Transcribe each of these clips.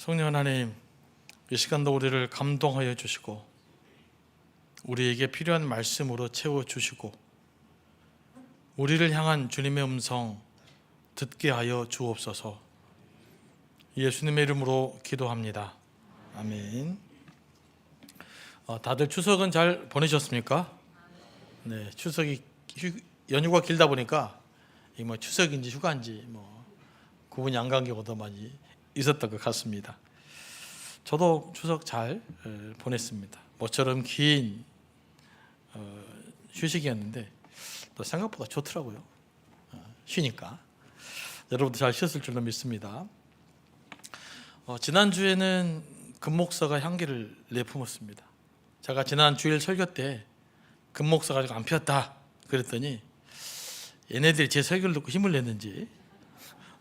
성령 하나님, 이 시간도 우리를 감동하여 주시고 우리에게 필요한 말씀으로 채워주시고 우리를 향한 주님의 음성 듣게 하여 주옵소서. 예수님의 이름으로 기도합니다. 아멘. 다들 추석은 잘 보내셨습니까? 네, 추석이 연휴가 길다 보니까 뭐 추석인지 휴가인지 구분이 안 간 경우도 많이 있었던 것 같습니다. 저도 추석 잘 보냈습니다. 모처럼 긴 휴식이었는데 또 생각보다 좋더라고요. 쉬니까 여러분도 잘 쉬었을 줄로 믿습니다. 지난주에는 금목서가 향기를 내뿜었습니다. 제가 지난 주일 설교 때 금목서가 아직 안 피었다 그랬더니 얘네들이 제 설교를 듣고 힘을 냈는지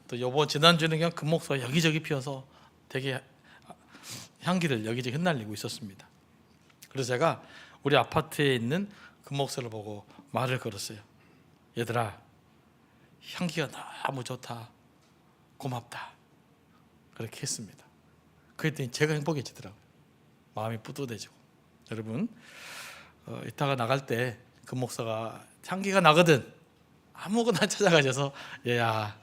또 지난주에는 그냥 금목서가 여기저기 피어서 되게 향기를 여기저기 흩날리고 있었습니다. 그래서 제가 우리 아파트에 있는 금목서를 보고 말을 걸었어요. 얘들아, 향기가 너무 좋다, 고맙다, 그렇게 했습니다. 그랬더니 제가 행복해지더라고요. 마음이 뿌듯해지고. 여러분, 이따가 나갈 때 금목서가 향기가 나거든 아무거나 찾아가셔서 얘야,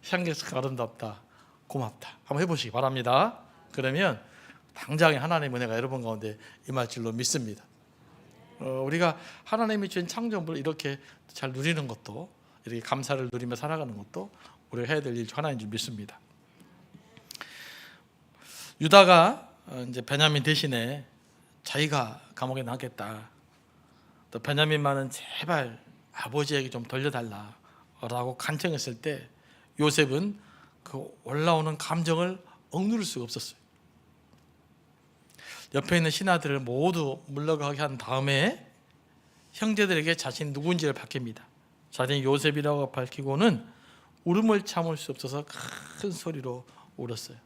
향기가 아름답다, 고맙다 한번 해보시기 바랍니다. 그러면 당장에 하나님의 은혜가 여러분 가운데 임할 줄로 믿습니다. 우리가 하나님이 주신 창조물을 이렇게 잘 누리는 것도, 이렇게 감사를 누리며 살아가는 것도 우리가 해야 될 일 중 하나인 줄 믿습니다. 유다가 이제 베냐민 대신에 자기가 감옥에 나겠다, 또 베냐민만은 제발 아버지에게 좀 돌려달라라고 간청했을 때 요셉은 그 올라오는 감정을 억누를 수가 없었어요. 옆에 있는 신하들을 모두 물러가게 한 다음에 형제들에게 자신이 누군지를 밝힙니다. 자신이 요셉이라고 밝히고는 울음을 참을 수 없어서 큰 소리로 울었어요.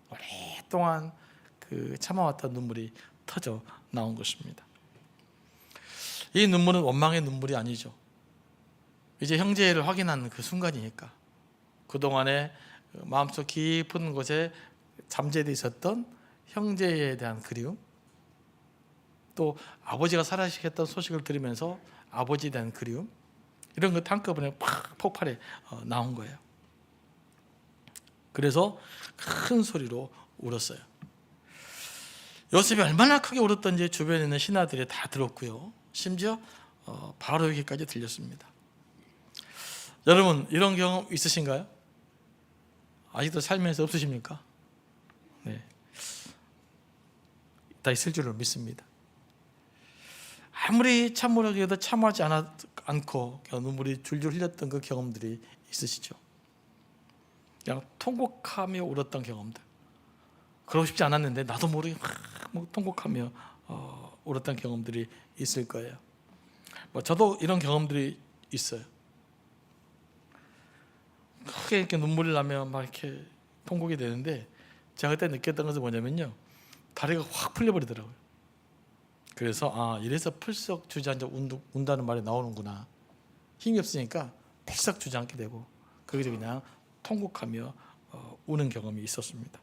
오랫동안 그 참아왔던 눈물이 터져 나온 것입니다. 이 눈물은 원망의 눈물이 아니죠. 이제 형제를 확인한 그 순간이니까 그동안에 마음속 깊은 곳에 잠재되어 있었던 형제에 대한 그리움, 또 아버지가 살아계셨던 소식을 들으면서 아버지에 대한 그리움, 이런 것 한꺼번에 팍 폭발해 나온 거예요. 그래서 큰 소리로 울었어요. 요셉이 얼마나 크게 울었던지 주변에 있는 신하들이 다 들었고요. 심지어 바로에게까지 들렸습니다. 여러분, 이런 경험 있으신가요? 아직도 살면서 없으십니까? 네, 다 있을 줄로 믿습니다. 아무리 참으려고 해도 참하지 않고 눈물이 줄줄 흘렸던 그 경험들이 있으시죠? 그냥 통곡하며 울었던 경험들. 그러고 싶지 않았는데 나도 모르게 막 통곡하며 울었던 경험들이 있을 거예요. 저도 이런 경험들이 있어요. 크게 이렇게 눈물이 나면 막 이렇게 통곡이 되는데 제가 그때 느꼈던 것은 뭐냐면요, 다리가 확 풀려버리더라고요. 그래서 이래서 풀썩 주저앉아 운다는 말이 나오는구나. 힘이 없으니까 풀썩 주저앉게 되고 거기서 그냥 통곡하며 우는 경험이 있었습니다.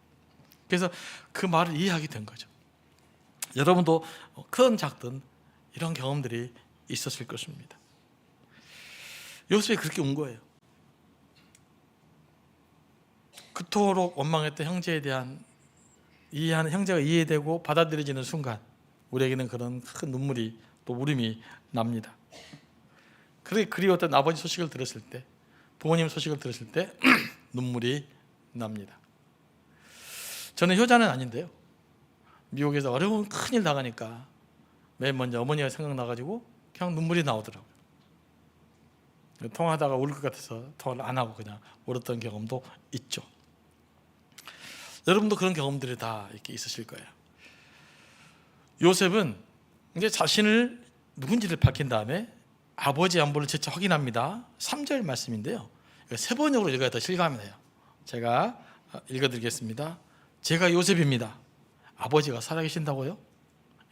그래서 그 말을 이해하게 된 거죠. 여러분도 큰 작든 이런 경험들이 있었을 것입니다. 요셉이 그렇게 운 거예요. 그토록 원망했던 형제에 대한 이해하는, 형제가 이해되고 받아들여지는 순간 우리에게는 그런 큰 눈물이 또 울음이 납니다. 그렇게 그리웠던 아버지 소식을 들었을 때, 부모님 소식을 들었을 때 눈물이 납니다. 저는 효자는 아닌데요, 미국에서 어려운 큰일 나가니까 맨 먼저 어머니가 생각나가지고 그냥 눈물이 나오더라고요. 통화하다가 울 것 같아서 통화를 안 하고 그냥 울었던 경험도 있죠. 여러분도 그런 경험들이 다 이렇게 있으실 거예요. 요셉은 이제 자신을 누군지를 밝힌 다음에 아버지 안부를 재차 확인합니다. 3절 말씀인데요, 세 번역으로 읽어야 더 실감이 나요. 제가 읽어드리겠습니다. 제가 요셉입니다. 아버지가 살아계신다고요?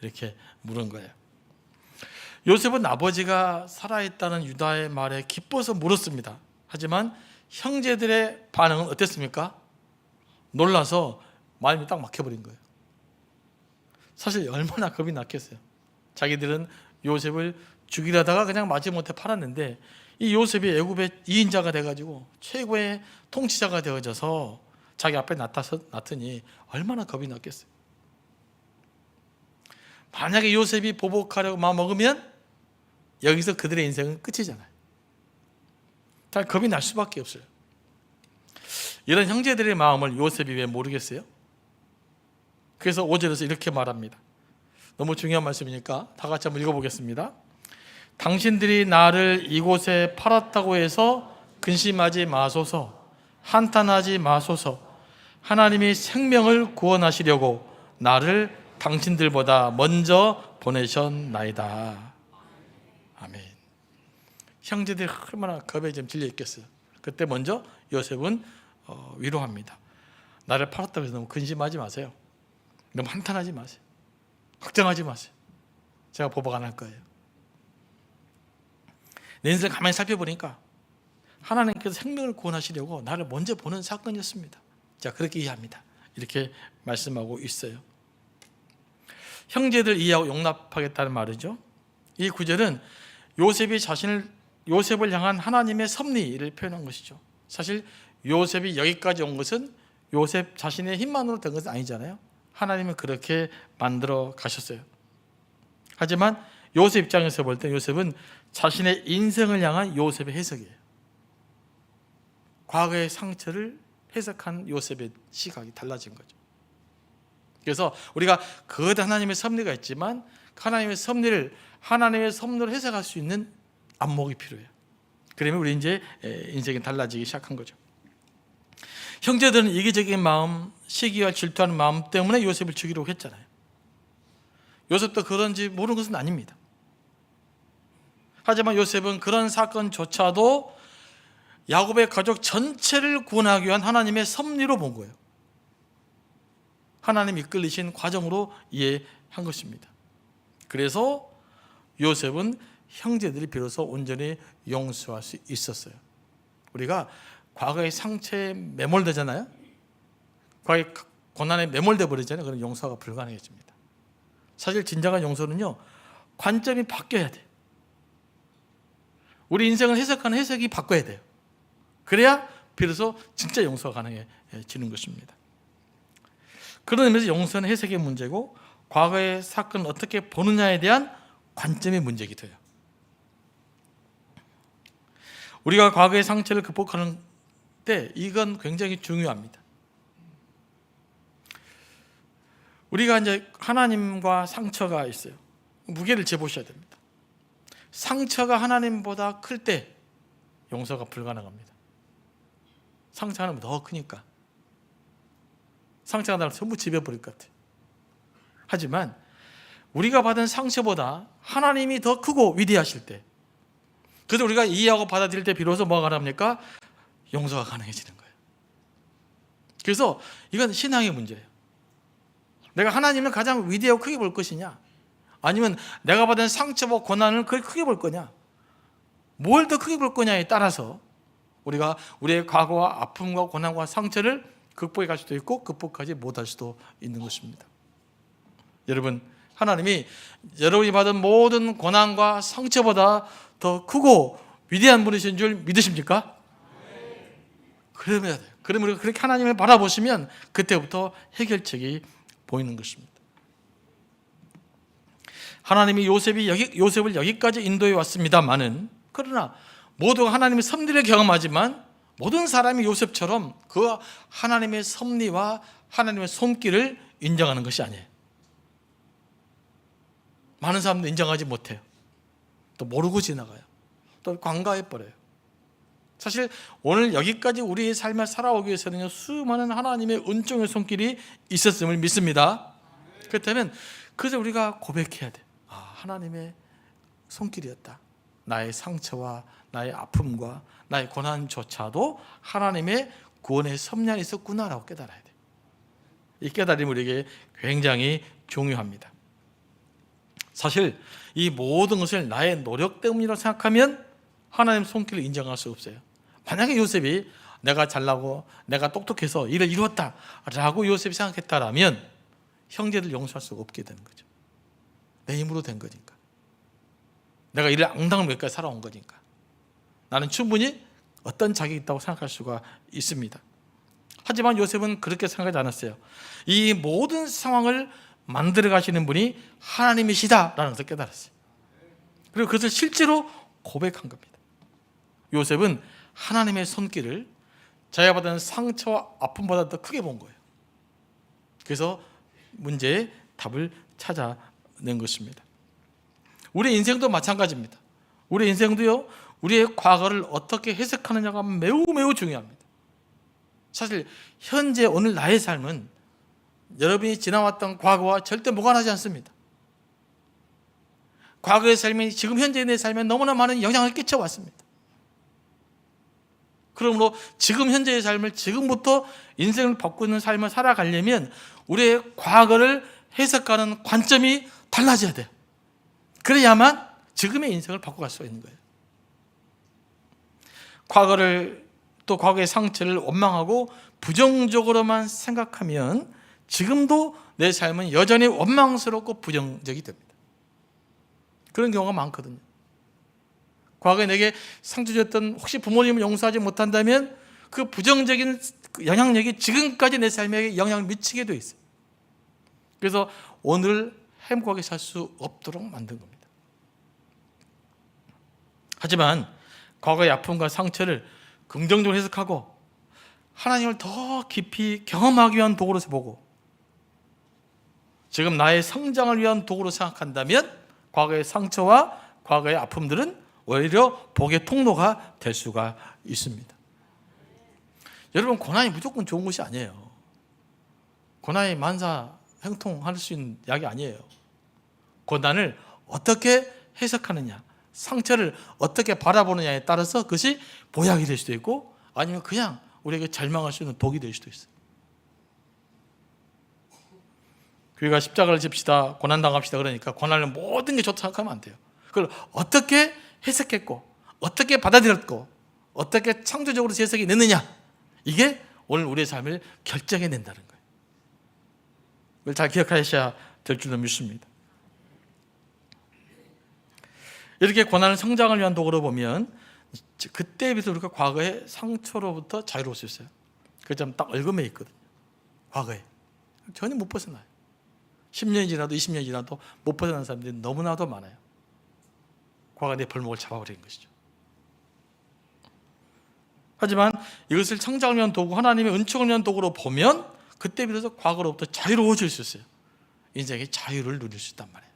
이렇게 물은 거예요. 요셉은 아버지가 살아있다는 유다의 말에 기뻐서 물었습니다. 하지만 형제들의 반응은 어땠습니까? 놀라서 마음이 딱 막혀버린 거예요. 사실 얼마나 겁이 났겠어요. 자기들은 요셉을 죽이려다가 그냥 마지못해 팔았는데 이 요셉이 애굽의 2인자가 돼가지고 최고의 통치자가 되어져서 자기 앞에 나타니 얼마나 겁이 났겠어요. 만약에 요셉이 보복하려고 마음먹으면 여기서 그들의 인생은 끝이잖아요. 다 겁이 날 수밖에 없어요. 이런 형제들의 마음을 요셉이 왜 모르겠어요? 그래서 5절에서 이렇게 말합니다. 너무 중요한 말씀이니까 다 같이 한번 읽어보겠습니다. 당신들이 나를 이곳에 팔았다고 해서 근심하지 마소서, 한탄하지 마소서. 하나님이 생명을 구원하시려고 나를 당신들보다 먼저 보내셨나이다. 아멘. 형제들이 얼마나 겁에 좀 질려 있겠어요. 그때 먼저 요셉은 위로합니다. 나를 팔았다고 해서 너무 근심하지 마세요. 너무 한탄하지 마세요. 걱정하지 마세요. 제가 보복 안 할 거예요. 내 인생 가만히 살펴보니까 하나님께서 생명을 구원하시려고 나를 먼저 보는 사건이었습니다. 자, 그렇게 이해합니다. 이렇게 말씀하고 있어요. 형제들 이해하고 용납하겠다는 말이죠. 이 구절은 요셉을 향한 하나님의 섭리를 표현한 것이죠. 사실 요셉이 여기까지 온 것은 요셉 자신의 힘만으로 된 것은 아니잖아요. 하나님은 그렇게 만들어 가셨어요. 하지만 요셉 입장에서 볼 때 요셉은 자신의 인생을 향한 요셉의 해석이에요. 과거의 상처를 해석한 요셉의 시각이 달라진 거죠. 그래서 우리가 거대한 하나님의 섭리가 있지만 하나님의 섭리를 해석할 수 있는 안목이 필요해요. 그러면 우리 이제 인생이 달라지기 시작한 거죠. 형제들은 이기적인 마음, 시기와 질투하는 마음 때문에 요셉을 죽이려고 했잖아요. 요셉도 그런지 모르는 것은 아닙니다. 하지만 요셉은 그런 사건조차도 야곱의 가족 전체를 구원하기 위한 하나님의 섭리로 본 거예요. 하나님 이끌리신 과정으로 이해한 것입니다. 그래서 요셉은 형제들이 비로소 온전히 용서할 수 있었어요. 우리가 과거의 상처에 매몰되잖아요. 과거의 고난에 매몰돼 버리잖아요. 그럼 용서가 불가능해집니다. 사실 진정한 용서는요, 관점이 바뀌어야 돼요. 우리 인생을 해석하는 해석이 바꿔야 돼요. 그래야 비로소 진짜 용서가 가능해지는 것입니다. 그런 의미에서 용서는 해석의 문제고 과거의 사건을 어떻게 보느냐에 대한 관점의 문제이기 돼요. 우리가 과거의 상처를 극복하는 때 이건 굉장히 중요합니다. 우리가 이제 하나님과 상처가 있어요. 무게를 재보셔야 됩니다. 상처가 하나님보다 클 때 용서가 불가능합니다. 상처가 하나님보다 더 크니까. 상처가 나를 전부 지배버릴 것 같아요. 하지만 우리가 받은 상처보다 하나님이 더 크고 위대하실 때, 그래서 우리가 이해하고 받아들일 때 비로소 뭐가 가능합니까? 용서가 가능해지는 거예요. 그래서 이건 신앙의 문제예요. 내가 하나님을 가장 위대하고 크게 볼 것이냐, 아니면 내가 받은 상처와 고난을 그걸 크게 볼 거냐, 뭘 더 크게 볼 거냐에 따라서 우리가 우리의 과거와 아픔과 고난과 상처를 극복해 갈 수도 있고 극복하지 못할 수도 있는 것입니다. 여러분, 하나님이 여러분이 받은 모든 고난과 상처보다 더 크고 위대한 분이신 줄 믿으십니까? 그러면 돼요. 그러면 우리가 그렇게 하나님을 바라보시면 그때부터 해결책이 보이는 것입니다. 하나님이 요셉을 여기까지 인도해 왔습니다만은, 그러나 모두가 하나님의 섭리를 경험하지만 모든 사람이 요셉처럼 그 하나님의 섭리와 하나님의 손길을 인정하는 것이 아니에요. 많은 사람도 인정하지 못해요. 또 모르고 지나가요. 또 관가해버려요. 사실 오늘 여기까지 우리의 삶을 살아오기 위해서는 수많은 하나님의 은총의 손길이 있었음을 믿습니다. 그렇다면 그래서 우리가 고백해야 돼요. 하나님의 손길이었다. 나의 상처와 나의 아픔과 나의 고난조차도 하나님의 구원의 섭리 안에 있었구나라고 깨달아야 돼요. 이 깨달음이 우리에게 굉장히 중요합니다. 사실 이 모든 것을 나의 노력 때문이라고 생각하면 하나님 손길을 인정할 수 없어요. 만약에 요셉이 내가 잘나고 내가 똑똑해서 일을 이루었다라고 요셉이 생각했다라면 형제를 용서할 수가 없게 되는 거죠. 내 힘으로 된 거니까. 내가 이를 앙당을 몇 가지 살아온 거니까. 나는 충분히 어떤 자격이 있다고 생각할 수가 있습니다. 하지만 요셉은 그렇게 생각하지 않았어요. 이 모든 상황을 만들어 가시는 분이 하나님이시다라는 것을 깨달았어요. 그리고 그것을 실제로 고백한 겁니다. 요셉은 하나님의 손길을 자기가 받은 상처와 아픔보다 더 크게 본 거예요. 그래서 문제의 답을 찾아낸 것입니다. 우리 인생도 마찬가지입니다. 우리 인생도요, 우리의 과거를 어떻게 해석하느냐가 매우 중요합니다. 사실 현재 오늘 나의 삶은 여러분이 지나왔던 과거와 절대 무관하지 않습니다. 과거의 삶이 지금 현재의 내 삶에 너무나 많은 영향을 끼쳐왔습니다. 그러므로 지금 현재의 삶을 지금부터 인생을 바꾸는 삶을 살아가려면 우리의 과거를 해석하는 관점이 달라져야 돼요. 그래야만 지금의 인생을 바꿔갈 수가 있는 거예요. 과거를 또 과거의 상처를 원망하고 부정적으로만 생각하면 지금도 내 삶은 여전히 원망스럽고 부정적이 됩니다. 그런 경우가 많거든요. 과거에 내게 상처 줬던 혹시 부모님을 용서하지 못한다면 그 부정적인 영향력이 지금까지 내 삶에 영향을 미치게 돼 있어요. 그래서 오늘 행복하게 살 수 없도록 만든 겁니다. 하지만 과거의 아픔과 상처를 긍정적으로 해석하고 하나님을 더 깊이 경험하기 위한 도구로 보고 지금 나의 성장을 위한 도구로 생각한다면 과거의 상처와 과거의 아픔들은 오히려 복의 통로가 될 수가 있습니다. 여러분, 고난이 무조건 좋은 것이 아니에요. 고난이 만사 형통할 수 있는 약이 아니에요. 고난을 어떻게 해석하느냐, 상처를 어떻게 바라보느냐에 따라서 그것이 보약이 될 수도 있고 아니면 그냥 우리에게 절망할 수 있는 독이 될 수도 있어요. 교회가 십자가를 집시다, 고난당합시다 그러니까 고난을 모든 게 좋다 생각하면 안 돼요. 그걸 어떻게 해석했고 어떻게 받아들였고 어떻게 창조적으로 해석이 냈느냐, 이게 오늘 우리의 삶을 결정해낸다는 거예요. 이걸 잘 기억하셔야 될 줄로 믿습니다. 이렇게 고난을 성장을 위한 도구로 보면 그때에 비해서 우리가 과거의 상처로부터 자유로울 수 있어요. 그 점 딱 얽음에 있거든요. 과거에 전혀 못 벗어나요. 10년이 지나도 20년이 지나도 못 벗어나는 사람들이 너무나도 많아요. 과거에 내 벌목을 잡아버린 것이죠. 하지만 이것을 성장을 위한 도구, 하나님의 은총을 위한 도구로 보면 그때 비로소 과거로부터 자유로워질 수 있어요. 인생의 자유를 누릴 수 있단 말이에요.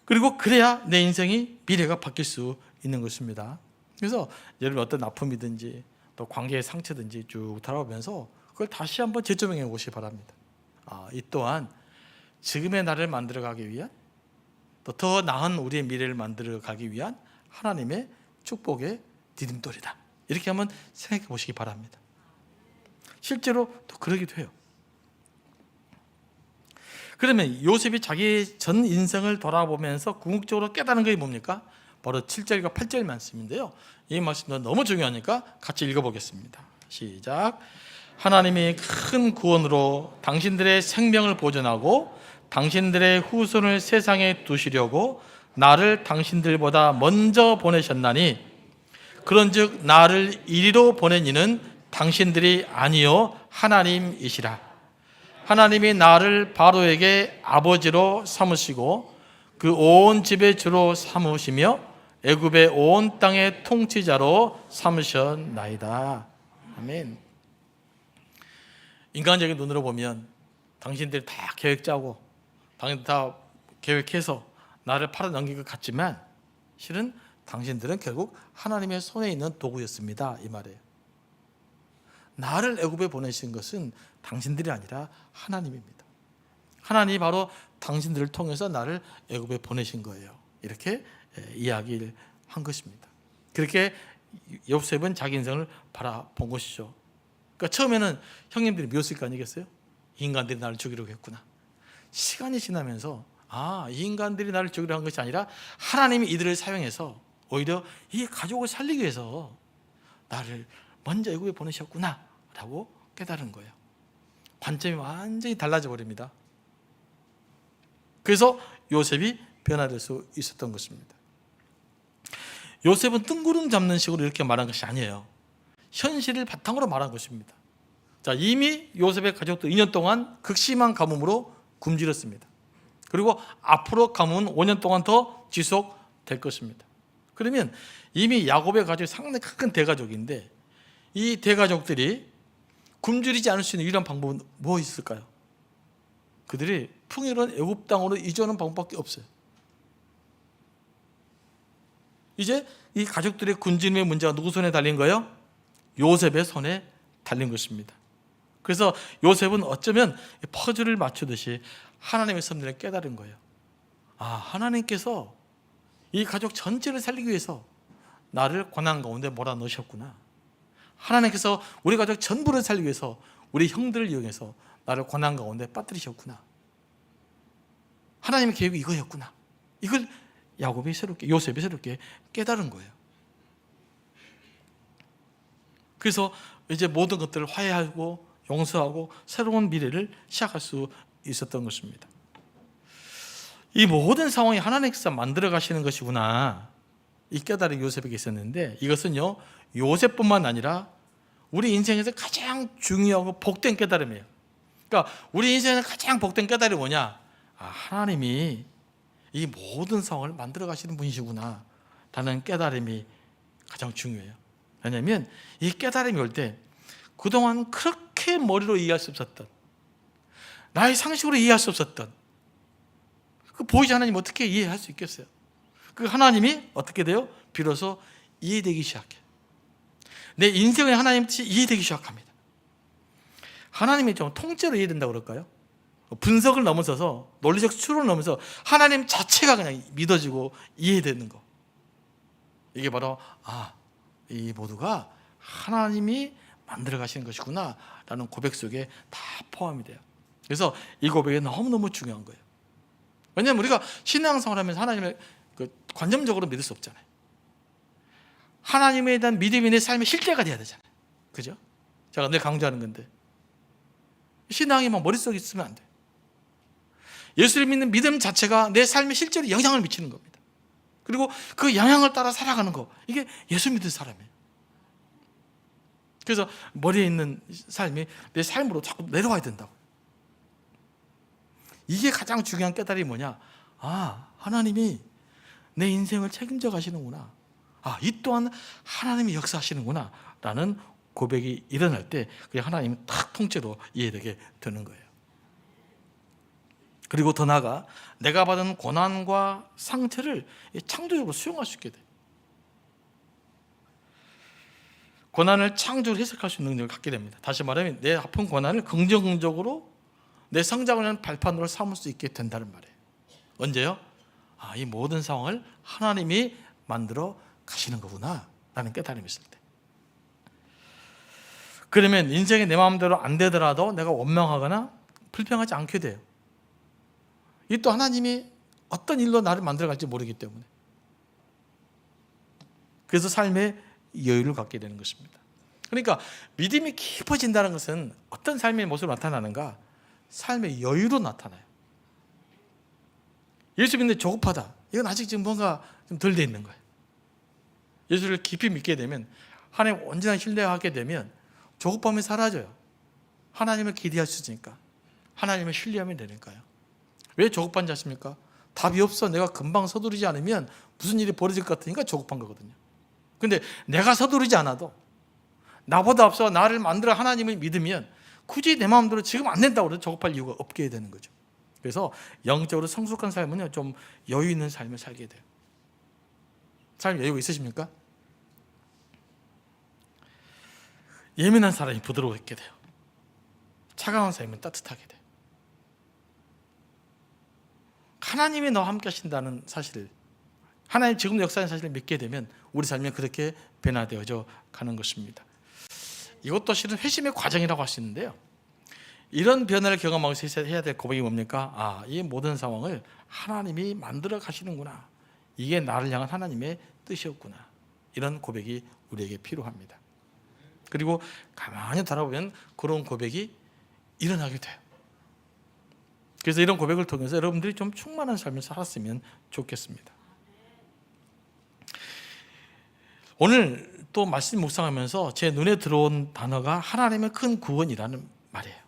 그리고 그래야 내 인생이 미래가 바뀔 수 있는 것입니다. 그래서 여러분 어떤 아픔이든지 또 관계의 상처든지 쭉 돌아보면서 그걸 다시 한번 재조명해 보시기 바랍니다. 이 또한 지금의 나를 만들어가기 위한 또 더 나은 우리의 미래를 만들어가기 위한 하나님의 축복의 디딤돌이다. 이렇게 한번 생각해 보시기 바랍니다. 실제로 또 그러기도 해요. 그러면 요셉이 자기 전 인생을 돌아보면서 궁극적으로 깨달은 게 뭡니까? 바로 7절과 8절 말씀인데요. 이 말씀도 너무 중요하니까 같이 읽어보겠습니다. 시작. 하나님이 큰 구원으로 당신들의 생명을 보존하고 당신들의 후손을 세상에 두시려고 나를 당신들보다 먼저 보내셨나니 그런즉 나를 이리로 보낸 이는 당신들이 아니요 하나님이시라. 하나님이 나를 바로에게 아버지로 삼으시고 그 온 집의 주로 삼으시며 애굽의 온 땅의 통치자로 삼으셨나이다. 아멘. 인간적인 눈으로 보면 당신들이 다 계획 짜고 당신들 다 계획해서 나를 팔아넘긴 것 같지만 실은 당신들은 결국 하나님의 손에 있는 도구였습니다, 이 말이에요. 나를 애굽에 보내신 것은 당신들이 아니라 하나님입니다. 하나님이 바로 당신들을 통해서 나를 애굽에 보내신 거예요. 이렇게 이야기를 한 것입니다. 그렇게 요셉은 자기 인생을 바라본 것이죠. 그러니까 처음에는 형님들이 미웠을 거 아니겠어요? 이 인간들이 나를 죽이려고 했구나. 시간이 지나면서 이 인간들이 나를 죽이려고 한 것이 아니라 하나님이 이들을 사용해서 오히려 이 가족을 살리기 위해서 나를 먼저 애굽에 보내셨구나 라고 깨달은 거예요. 관점이 완전히 달라져 버립니다. 그래서 요셉이 변화될 수 있었던 것입니다. 요셉은 뜬구름 잡는 식으로 이렇게 말한 것이 아니에요. 현실을 바탕으로 말한 것입니다. 자, 이미 요셉의 가족도 2년 동안 극심한 가뭄으로 굶주렸습니다. 그리고 앞으로 가뭄은 5년 동안 더 지속될 것입니다. 그러면 이미 야곱의 가족이 상당히 큰 대가족인데 이 대가족들이 굶주리지 않을 수 있는 유일한 방법은 뭐 있을까요? 그들이 풍요로운 애굽 땅으로 이주하는 방법밖에 없어요. 이제 이 가족들의 굶주림의 문제가 누구 손에 달린 거예요? 요셉의 손에 달린 것입니다. 그래서 요셉은 어쩌면 퍼즐을 맞추듯이 하나님의 섭리를 깨달은 거예요. 아, 하나님께서 이 가족 전체를 살리기 위해서 나를 고난 가운데 몰아넣으셨구나. 하나님께서 우리 가족 전부를 살리기 위해서 우리 형들을 이용해서 나를 고난 가운데 빠뜨리셨구나. 하나님의 계획이 이거였구나. 이걸 요셉이 새롭게 깨달은 거예요. 그래서 이제 모든 것들을 화해하고 용서하고 새로운 미래를 시작할 수 있었던 것입니다. 이 모든 상황이 하나님께서 만들어 가시는 것이구나, 이 깨달음이 요셉에게 있었는데, 이것은요 요셉뿐만 아니라 우리 인생에서 가장 중요하고 복된 깨달음이에요. 그러니까 우리 인생에서 가장 복된 깨달음이 뭐냐? 아, 하나님이 이 모든 상황을 만들어 가시는 분이시구나 라는 깨달음이 가장 중요해요. 왜냐하면 이 깨달음이 올 때 그동안 그렇게 머리로 이해할 수 없었던, 나의 상식으로 이해할 수 없었던 그 보이지 하나님 어떻게 이해할 수 있겠어요? 그 하나님이 어떻게 돼요? 비로소 이해되기 시작해요. 내 인생의 하나님 뜻이 이해되기 시작합니다. 하나님이 좀 통째로 이해된다고 그럴까요? 분석을 넘어서서, 논리적 추론을 넘어서 하나님 자체가 그냥 믿어지고 이해되는 거. 이게 바로 이 모두가 하나님이 만들어 가시는 것이구나 라는 고백 속에 다 포함이 돼요. 그래서 이 고백이 너무너무 중요한 거예요. 왜냐하면 우리가 신앙생활을 하면서 하나님을 관념적으로 믿을 수 없잖아요. 하나님에 대한 믿음이 내 삶의 실제가 돼야 되잖아요. 그죠? 제가 늘 강조하는 건데, 신앙이 막 머릿속에 있으면 안 돼요. 예수를 믿는 믿음 자체가 내 삶에 실제로 영향을 미치는 겁니다. 그리고 그 영향을 따라 살아가는 거, 이게 예수 믿는 사람이에요. 그래서 머리에 있는 삶이 내 삶으로 자꾸 내려와야 된다고. 이게 가장 중요한 깨달음이 뭐냐? 하나님이 내 인생을 책임져 가시는구나. 이 또한 하나님이 역사하시는구나 라는 고백이 일어날 때 그게 하나님은 딱 통째로 이해되게 되는 거예요. 그리고 더 나아가 내가 받은 고난과 상처를 창조적으로 수용할 수 있게 돼요. 고난을 창조로 해석할 수 있는 능력을 갖게 됩니다. 다시 말하면 내 아픈 고난을 긍정적으로 내 성장을 하는 발판으로 삼을 수 있게 된다는 말이에요. 언제요? 이 모든 상황을 하나님이 만들어 가시는 거구나 라는 깨달음이 있을 때. 그러면 인생이 내 마음대로 안 되더라도 내가 원망하거나 불평하지 않게 돼요. 이 또 하나님이 어떤 일로 나를 만들어 갈지 모르기 때문에. 그래서 삶의 여유를 갖게 되는 것입니다. 그러니까 믿음이 깊어진다는 것은 어떤 삶의 모습으로 나타나는가? 삶의 여유로 나타나요. 예수 믿는데 조급하다, 이건 아직 지금 뭔가 좀 덜 돼 있는 거예요. 예수를 깊이 믿게 되면, 하나님 온전히 신뢰하게 되면 조급함이 사라져요. 하나님을 기대할 수 있으니까, 하나님을 신뢰하면 되니까요. 왜 조급한지 아십니까? 답이 없어. 내가 금방 서두르지 않으면 무슨 일이 벌어질 것 같으니까 조급한 거거든요. 근데 내가 서두르지 않아도 나보다 앞서 나를 만들어 하나님을 믿으면 굳이 내 마음대로 지금 안 된다고 해도 조급할 이유가 없게 되는 거죠. 그래서 영적으로 성숙한 삶은요, 좀 여유 있는 삶을 살게 돼요. 삶 여유가 있으십니까? 예민한 사람이 부드러워지게 돼요. 차가운 사람은 따뜻하게 돼요. 하나님이 너와 함께 하신다는 사실을, 하나님 지금 역사하는 사실을 믿게 되면 우리 삶이 그렇게 변화되어져 가는 것입니다. 이것도 실은 회심의 과정이라고 할 수 있는데요, 이런 변화를 경험하기 위해서 해야 될 고백이 뭡니까? 이 모든 상황을 하나님이 만들어 가시는구나, 이게 나를 향한 하나님의 뜻이었구나, 이런 고백이 우리에게 필요합니다. 그리고 가만히 돌아보면 그런 고백이 일어나게 돼요. 그래서 이런 고백을 통해서 여러분들이 좀 충만한 삶을 살았으면 좋겠습니다. 오늘 또 말씀 묵상하면서 제 눈에 들어온 단어가 하나님의 큰 구원이라는 말이에요.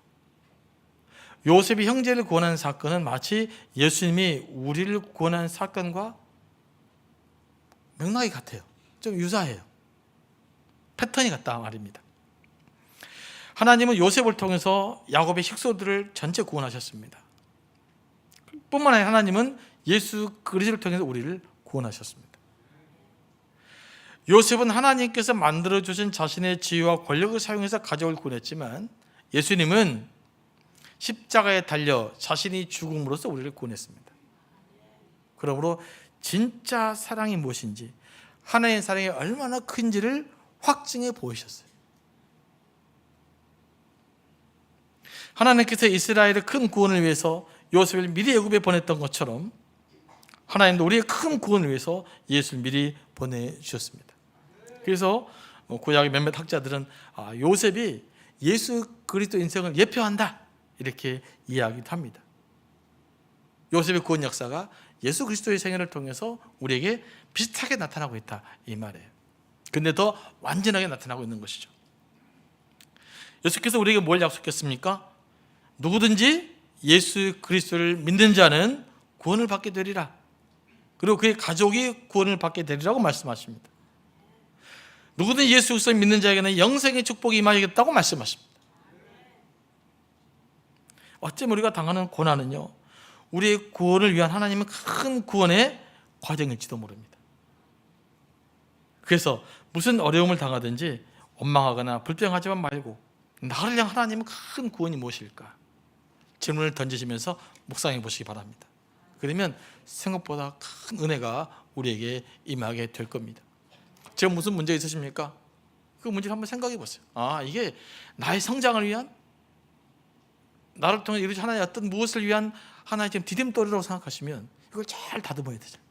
요셉이 형제를 구원한 사건은 마치 예수님이 우리를 구원한 사건과 맥락이 같아요. 좀 유사해요. 패턴이 같다 말입니다. 하나님은 요셉을 통해서 야곱의 식소들을 전체 구원하셨습니다. 뿐만 아니라 하나님은 예수 그리스도를 통해서 우리를 구원하셨습니다. 요셉은 하나님께서 만들어주신 자신의 지위와 권력을 사용해서 가족을 구원했지만 예수님은 십자가에 달려 자신이 죽음으로써 우리를 구원했습니다. 그러므로 진짜 사랑이 무엇인지, 하나님의 사랑이 얼마나 큰지를 확증해 보이셨어요. 하나님께서 이스라엘의 큰 구원을 위해서 요셉을 미리 애굽에 보냈던 것처럼 하나님도 우리의 큰 구원을 위해서 예수를 미리 보내주셨습니다. 그래서 구약의 몇몇 학자들은 요셉이 예수 그리스도 인생을 예표한다 이렇게 이야기도 합니다. 요셉의 구원 역사가 예수 그리스도의 생애를 통해서 우리에게 비슷하게 나타나고 있다 이 말이에요. 근데 더 완전하게 나타나고 있는 것이죠. 예수께서 우리에게 뭘 약속했습니까? 누구든지 예수 그리스도를 믿는 자는 구원을 받게 되리라. 그리고 그의 가족이 구원을 받게 되리라고 말씀하십니다. 누구든지 예수 그리스도를 믿는 자에게는 영생의 축복이 임하겠다고 말씀하십니다. 어쩌면 우리가 당하는 고난은요, 우리의 구원을 위한 하나님의 큰 구원의 과정일지도 모릅니다. 그래서 무슨 어려움을 당하든지 원망하거나 불평하지만 말고 나를 향한 하나님의 큰 구원이 무엇일까? 질문을 던지시면서 묵상해 보시기 바랍니다. 그러면 생각보다 큰 은혜가 우리에게 임하게 될 겁니다. 지금 무슨 문제 있으십니까? 그 문제를 한번 생각해 보세요. 이게 나의 성장을 위한, 나를 통해 이루어진 하나의 어떤 무엇을 위한 하나의 지금 디딤돌이라고 생각하시면 이걸 잘 다듬어야 되잖아요.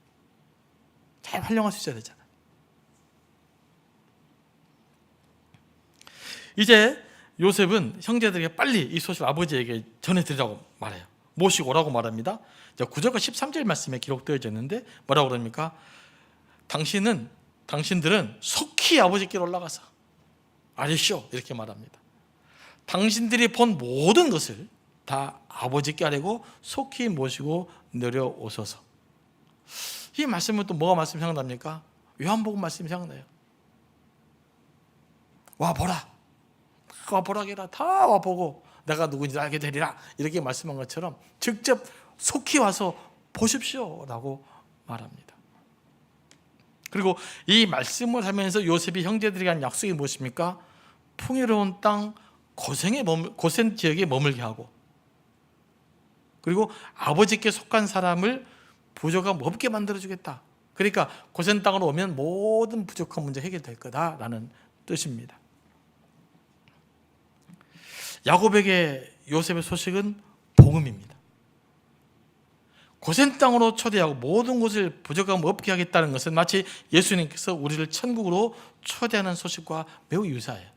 잘 활용할 수 있어야 되잖아요. 이제 요셉은 형제들에게 빨리 이 소식을 아버지에게 전해드리라고 말해요. 모시고 오라고 말합니다. 9절과 13절 말씀에 기록되어 있는데 뭐라고 그럽니까? 당신들은 속히 아버지께로 올라가서 아리쇼 이렇게 말합니다. 당신들이 본 모든 것을 다 아버지께 아뢰고 속히 모시고 내려오소서. 이 말씀은 또 뭐가 말씀 생각납니까? 요한복음 말씀이 생각나요. 와보라. 와보라게라. 다 와보고 내가 누구인지 알게 되리라. 이렇게 말씀한 것처럼 직접 속히 와서 보십시오 라고 말합니다. 그리고 이 말씀을 하면서 요셉이 형제들에게 한 약속이 무엇입니까? 풍요로운 땅 고센 지역에 머물게 하고, 그리고 아버지께 속한 사람을 부족함 없게 만들어주겠다. 그러니까 고센 땅으로 오면 모든 부족한 문제 해결될 거다라는 뜻입니다. 야곱에게 요셉의 소식은 복음입니다. 고센 땅으로 초대하고 모든 것을 부족함 없게 하겠다는 것은 마치 예수님께서 우리를 천국으로 초대하는 소식과 매우 유사해요.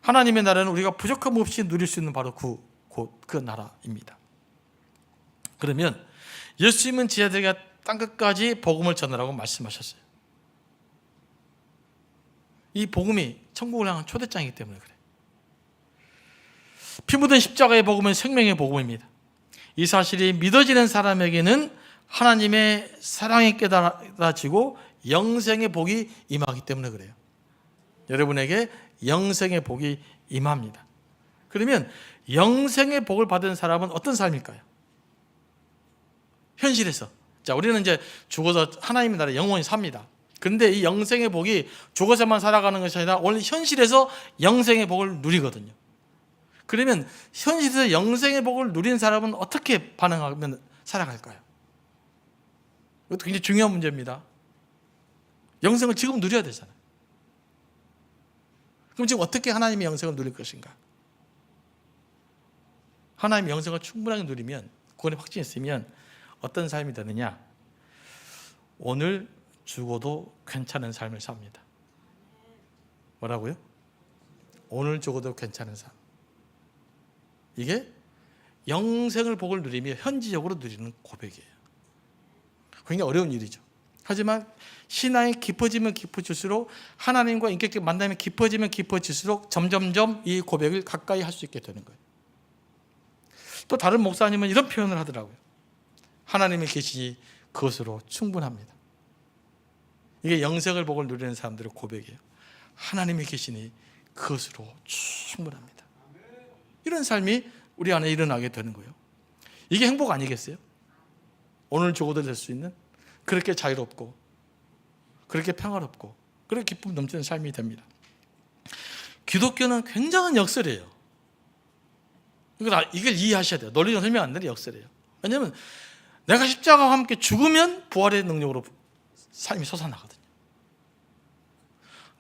하나님의 나라는 우리가 부족함 없이 누릴 수 있는 바로 그 나라입니다. 그러면 예수님은 제자들에게 땅끝까지 복음을 전하라고 말씀하셨어요. 이 복음이 천국을 향한 초대장이기 때문에 그래요. 피 묻은 십자가의 복음은 생명의 복음입니다. 이 사실이 믿어지는 사람에게는 하나님의 사랑이 깨달아지고 영생의 복이 임하기 때문에 그래요. 여러분에게 영생의 복이 임합니다. 그러면 영생의 복을 받은 사람은 어떤 삶일까요? 현실에서. 우리는 이제 죽어서 하나님의 나라에 영원히 삽니다. 그런데 이 영생의 복이 죽어서만 살아가는 것이 아니라 원래 현실에서 영생의 복을 누리거든요. 그러면 현실에서 영생의 복을 누린 사람은 어떻게 반응하면 살아갈까요? 이것도 굉장히 중요한 문제입니다. 영생을 지금 누려야 되잖아요. 그럼 지금 어떻게 하나님의 영생을 누릴 것인가? 하나님의 영생을 충분하게 누리면, 구원의 확신이 있으면 어떤 삶이 되느냐? 오늘 죽어도 괜찮은 삶을 삽니다. 뭐라고요? 오늘 죽어도 괜찮은 삶. 이게 영생을 복을 누리며 현지적으로 누리는 고백이에요. 굉장히 어려운 일이죠. 하지만 신앙이 깊어지면 깊어질수록, 하나님과 인격적 만남이 깊어지면 깊어질수록 점점점 이 고백을 가까이 할 수 있게 되는 거예요. 또 다른 목사님은 이런 표현을 하더라고요. 하나님이 계시니 그것으로 충분합니다. 이게 영생을 복을 누리는 사람들의 고백이에요. 하나님이 계시니 그것으로 충분합니다. 이런 삶이 우리 안에 일어나게 되는 거예요. 이게 행복 아니겠어요? 오늘 죽어도 될 수 있는 그렇게 자유롭고 그렇게 평화롭고 그렇게 기쁨 넘치는 삶이 됩니다. 기독교는 굉장한 역설이에요. 이걸 이해하셔야 돼요. 논리적 설명 안 되는 역설이에요. 왜냐하면 내가 십자가와 함께 죽으면 부활의 능력으로 삶이 솟아나거든요.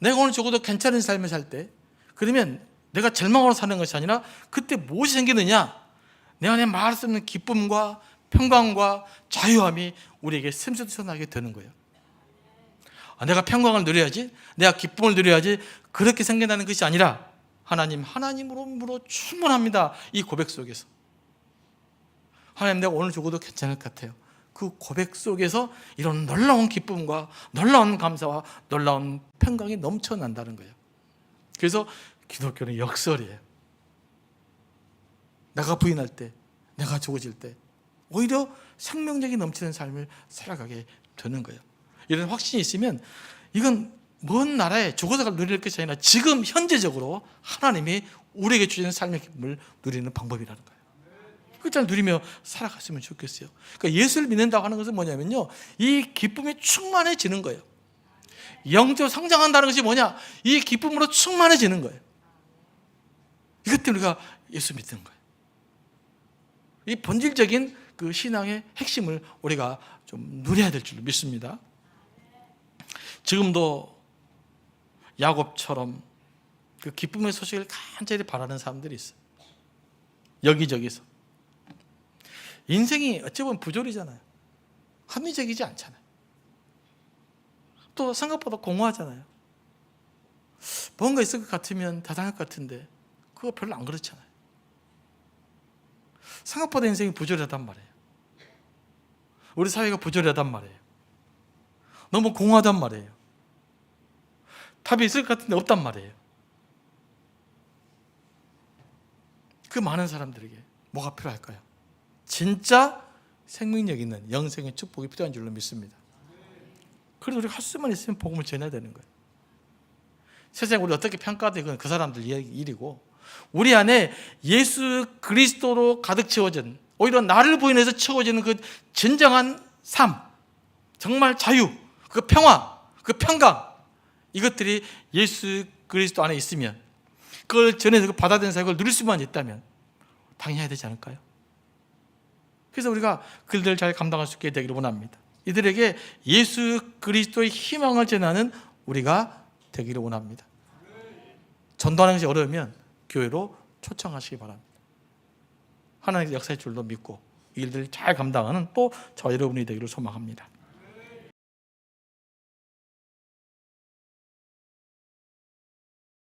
내가 오늘 죽어도 괜찮은 삶을 살 때, 그러면 내가 절망으로 사는 것이 아니라 그때 무엇이 생기느냐? 내 안에 말할 수 없는 기쁨과 평강과 자유함이 우리에게 샘솟아나게 되는 거예요. 내가 평강을 누려야지, 내가 기쁨을 누려야지, 그렇게 생겨나는 것이 아니라 하나님으로 충분합니다. 이 고백 속에서 하나님, 내가 오늘 죽어도 괜찮을 것 같아요. 그 고백 속에서 이런 놀라운 기쁨과 놀라운 감사와 놀라운 평강이 넘쳐난다는 거예요. 그래서 기독교는 역설이에요. 내가 부인할 때, 내가 죽어질 때 오히려 생명력이 넘치는 삶을 살아가게 되는 거예요. 이런 확신이 있으면 이건 먼 나라에 죽어서 누릴 것이 아니라 지금 현재적으로 하나님이 우리에게 주시는 삶의 기쁨을 누리는 방법이라는 거예요. 그걸 누리며 살아갔으면 좋겠어요. 그러니까 예수를 믿는다고 하는 것은 뭐냐면요, 이 기쁨이 충만해지는 거예요. 영적으로 성장한다는 것이 뭐냐? 이 기쁨으로 충만해지는 거예요. 이것 때문에 우리가 예수 믿는 거예요. 이 본질적인 그 신앙의 핵심을 우리가 좀 누려야 될 줄로 믿습니다. 지금도 야곱처럼 그 기쁨의 소식을 간절히 바라는 사람들이 있어요. 여기저기서. 인생이 어찌 보면 부조리잖아요. 합리적이지 않잖아요. 또 생각보다 공허하잖아요. 뭔가 있을 것 같으면 대단할 것 같은데 그거 별로 안 그렇잖아요. 생각보다 인생이 부조리하단 말이에요. 우리 사회가 부조리하단 말이에요. 너무 공허하단 말이에요. 답이 있을 것 같은데 없단 말이에요. 그 많은 사람들에게 뭐가 필요할까요? 진짜 생명력 있는 영생의 축복이 필요한 줄로 믿습니다. 그래도 우리가 할 수만 있으면 복음을 전해야 되는 거예요. 세상에 우리 어떻게 평가하든 그건 그 사람들 일이고, 우리 안에 예수 그리스도로 가득 채워진, 오히려 나를 부인해서 채워지는 그 진정한 삶, 정말 자유, 그 평화, 그 평강, 이것들이 예수 그리스도 안에 있으면, 그걸 전해서 받아들이는 사역을 누릴 수만 있다면 당연히 해야 되지 않을까요? 그래서 우리가 그들을 잘 감당할 수 있게 되기를 원합니다. 이들에게 예수 그리스도의 희망을 전하는 우리가 되기를 원합니다. 전도하는 것이 어려우면 교회로 초청하시기 바랍니다. 하나님의 역사의 줄로 믿고 이 일들을 잘 감당하는 또 저와 여러분이 되기를 소망합니다.